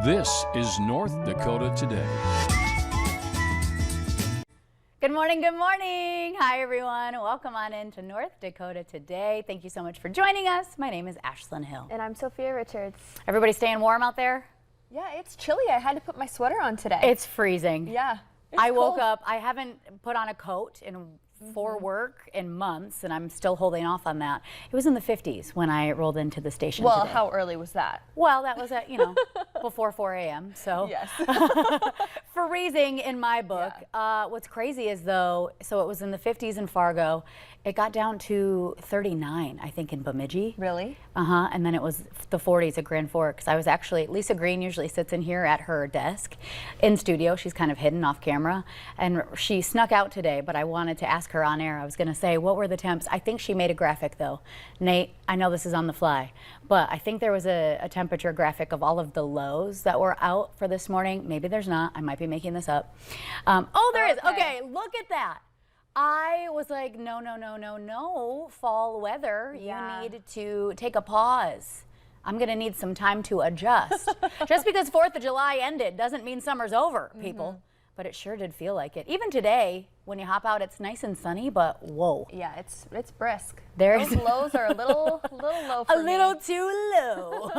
This is North Dakota Today. Good morning, good morning. Hi, everyone. Welcome on into North Dakota Today. Thank you so much for joining us. My name is Ashlyn Hill. And I'm Sophia Richards. Everybody staying warm out there? Yeah, it's chilly. I had to put my sweater on today. It's freezing. Yeah. I woke up, I haven't put on a coat for work in months, and I'm still holding off on that. It was in the 50s when I rolled into the station Well, today. how early was that? Well, that was at, before 4 a.m. So Yes. freezing in my book. Yeah. What's crazy is though, so it was in the 50s in Fargo. It got down to 39, I think, in Bemidji. Really? And then it was the 40s at Grand Forks. I was actually, Lisa Green usually sits in here at her desk in studio. She's kind of hidden off camera. And she snuck out today, but I wanted to ask her on air. I was going to say, what were the temps? I think she made a graphic though. Nate, I know this is on the fly, but I think there was a temperature graphic of all of the lows that were out for this morning. Maybe there's not. I might be making this up. Oh, there is. Okay, look at that. I was like, no, fall weather. Yeah. You need to take a pause. I'm going to need some time to adjust. Just because 4th of July ended doesn't mean summer's over, people. But it sure did feel like it. Even today, when you hop out, it's nice and sunny, but whoa. Yeah, it's brisk. There's Those lows are a little low for a me. little too low.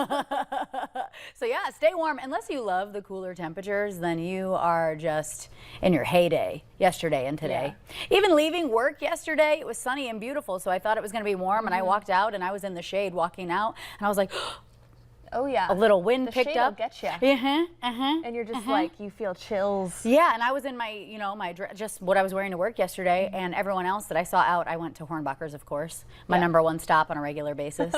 So yeah, stay warm. Unless you love the cooler temperatures, then you are just in your heyday yesterday and today. Even leaving work yesterday, it was sunny and beautiful, so I thought it was going to be warm, and I walked out, and I was in the shade walking out, and I was like, oh yeah. a little wind the picked shade up. will get you. And you're just like, you feel chills. Yeah, and I was in my, just what I was wearing to work yesterday, and everyone else that I saw out, I went to Hornbacher's, of course, my number one stop on a regular basis.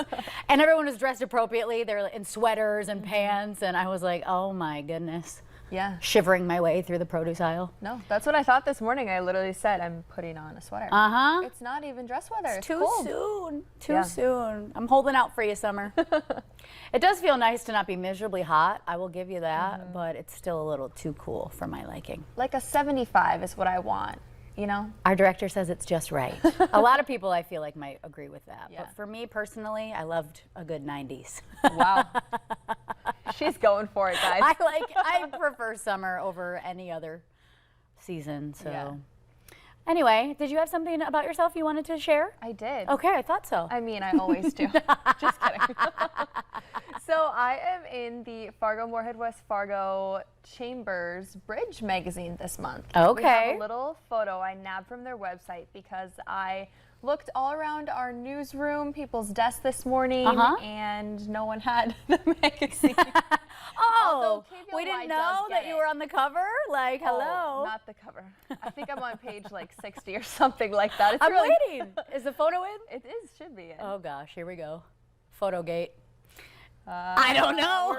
And everyone was dressed appropriately. They're in sweaters and pants, and I was like, oh my goodness. Yeah. Shivering my way through the produce aisle. No, that's what I thought this morning. I literally said, I'm putting on a sweater. It's not even dress weather. It's Too cold. soon. Too soon. I'm holding out for you, summer. It does feel nice to not be miserably hot. I will give you that, but it's still a little too cool for my liking. Like a 75 is what I want, Our director says it's just right. A lot of people I feel like might agree with that. Yeah. But for me personally, I loved a good 90s. Wow. She's going for it, guys. I prefer summer over any other season. So Yeah. Anyway, did you have something about yourself you wanted to share? I did. Okay, I thought so. I mean, I always do. Just kidding. So I am in the Fargo-Moorhead West Fargo Chambers Bridge magazine this month. Okay. We have a little photo I nabbed from their website because I looked all around our newsroom, people's desks this morning, and no one had the magazine. Oh, KBOY we didn't does know get that you it. were on the cover? Like, hello. Oh, not the cover. I think I'm on page like 60 or something like that. It's I'm really, waiting. Is the photo in? It is, should be in. Oh gosh, here we go. Photogate. I don't know.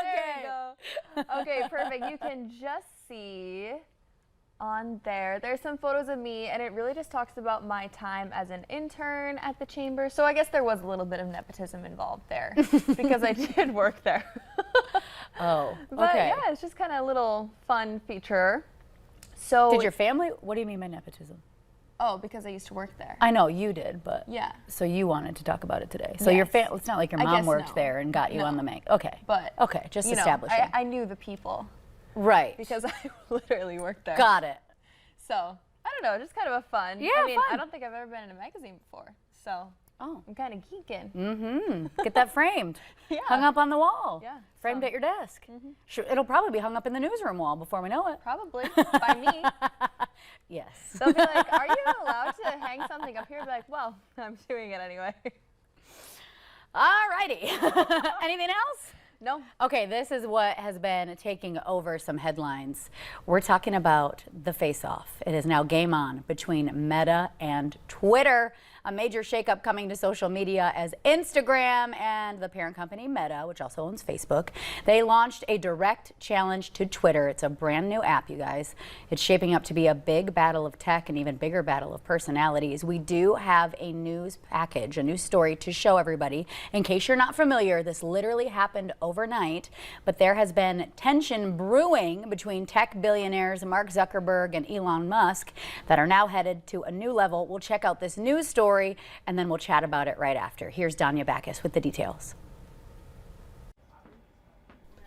There you go. Okay, perfect. You can just see on there. There's some photos of me, and it really just talks about my time as an intern at the chamber. So I guess there was a little bit of nepotism involved there because I did work there. Oh, But okay. yeah, it's just kind of a little fun feature. So Did your family, what do you mean by nepotism? Oh, because I used to work there. I know you did, but Yeah. so you wanted to talk about it today. So your Yes. it's not like your I mom guess worked no. there and got you No. on the mag. Okay. But okay, just you know, establishing. I knew the people Right. because I literally worked there. Got it. So I don't know, just kind of a fun. Yeah, I mean, fun. I don't think I've ever been in a magazine before, so Oh. I'm kind of geeking. Get that framed. Yeah. Hung up on the wall. Yeah, Framed so- at your desk. Sure, it'll probably be hung up in the newsroom wall before we know it. Probably by me. Yes. They'll be like, "Are you allowed to hang something up here?" I'll be like, "Well, I'm doing it anyway." All righty. Anything else? No. Okay, this is what has been taking over some headlines. We're talking about the face-off. It is now game on between Meta and Twitter. A major shakeup coming to social media as Instagram and the parent company Meta, which also owns Facebook, they launched a direct challenge to Twitter. It's a brand new app, you guys. It's shaping up to be a big battle of tech, an even bigger battle of personalities. We do have a news package, a news story to show everybody. In case you're not familiar, this literally happened overnight, but there has been tension brewing between tech billionaires Mark Zuckerberg and Elon Musk that are now headed to a new level. We'll check out this news story and then we'll chat about it right after. Here's Danya Backus with the details.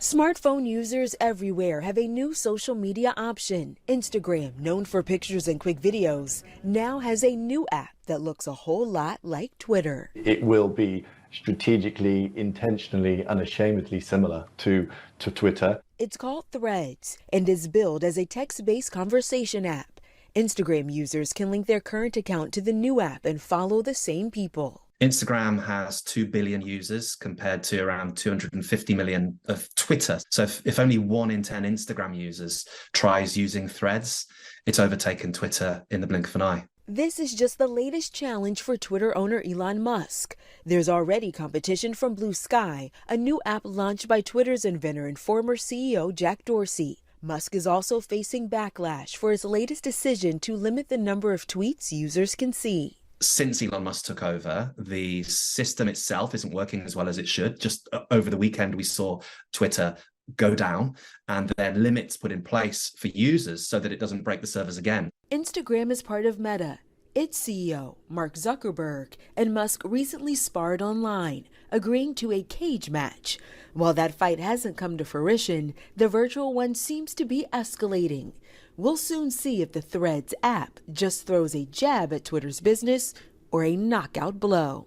Smartphone users everywhere have a new social media option. Instagram, known for pictures and quick videos, now has a new app that looks a whole lot like Twitter. It will be strategically, intentionally, unashamedly similar to Twitter. It's called Threads and is billed as a text-based conversation app. Instagram users can link their current account to the new app and follow the same people. Instagram has 2 billion users compared to around 250 million of Twitter. So if only 1 in 10 Instagram users tries using Threads, it's overtaken Twitter in the blink of an eye. This is just the latest challenge for Twitter owner Elon Musk. There's already competition from Blue Sky, a new app launched by Twitter's inventor and former CEO Jack Dorsey. Musk is also facing backlash for his latest decision to limit the number of tweets users can see. Since Elon Musk took over, the system itself isn't working as well as it should. Just over the weekend, we saw Twitter go down and then limits put in place for users so that it doesn't break the servers again. Instagram is part of Meta. Its CEO, Mark Zuckerberg, and Musk recently sparred online, agreeing to a cage match. While that fight hasn't come to fruition, the virtual one seems to be escalating. We'll soon see if the Threads app just throws a jab at Twitter's business or a knockout blow.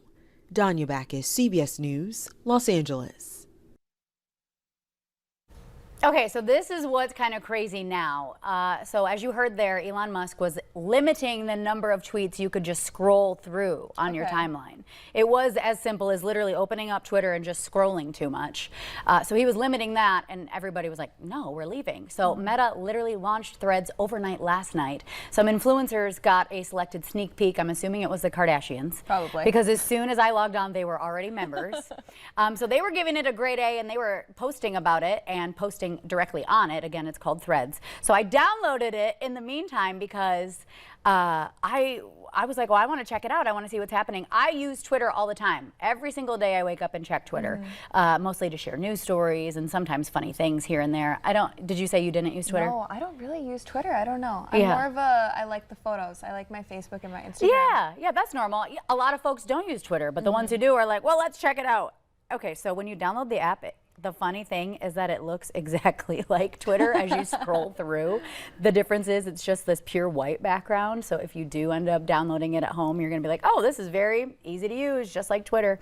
Danya Backus, CBS News, Los Angeles. Okay, so this is what's kind of crazy now. So as you heard there, Elon Musk was limiting the number of tweets you could just scroll through on your timeline. It was as simple as literally opening up Twitter and just scrolling too much. So he was limiting that, and everybody was like, no, we're leaving. So Meta literally launched Threads overnight last night. Some influencers got a selected sneak peek. I'm assuming it was the Kardashians. Probably. Because as soon as I logged on, they were already members. So they were giving it a grade A, and they were posting about it and posting directly on it. Again, it's called Threads. So I downloaded it in the meantime because I was like, well, I want to check it out. I want to see what's happening. I use Twitter all the time. Every single day I wake up and check Twitter, mostly to share news stories and sometimes funny things here and there. Did you say you didn't use Twitter? No, I don't really use Twitter. I don't know. I'm more of I like the photos. I like my Facebook and my Instagram. Yeah, that's normal. A lot of folks don't use Twitter, but the ones who do are like, well, let's check it out. Okay, so when you download the app, the funny thing is that it looks exactly like Twitter as you scroll through. The difference is it's just this pure white background. So if you do end up downloading it at home, you're going to be like, oh, this is very easy to use, just like Twitter.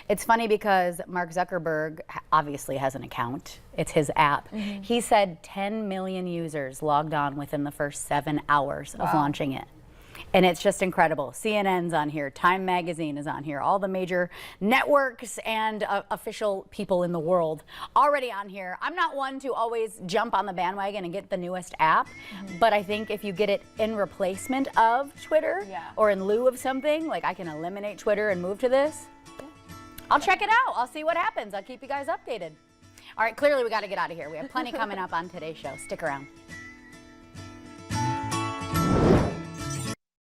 It's funny because Mark Zuckerberg obviously has an account. It's his app. He said 10 million users logged on within the first 7 hours of launching it. And it's just incredible. CNN's on here, Time Magazine is on here, all the major networks and official people in the world already on here. I'm not one to always jump on the bandwagon and get the newest app, but I think if you get it in replacement of Twitter or in lieu of something, like I can eliminate Twitter and move to this, I'll check it out. I'll see what happens. I'll keep you guys updated. All right, clearly we got to get out of here. We have plenty coming up on today's show. Stick around.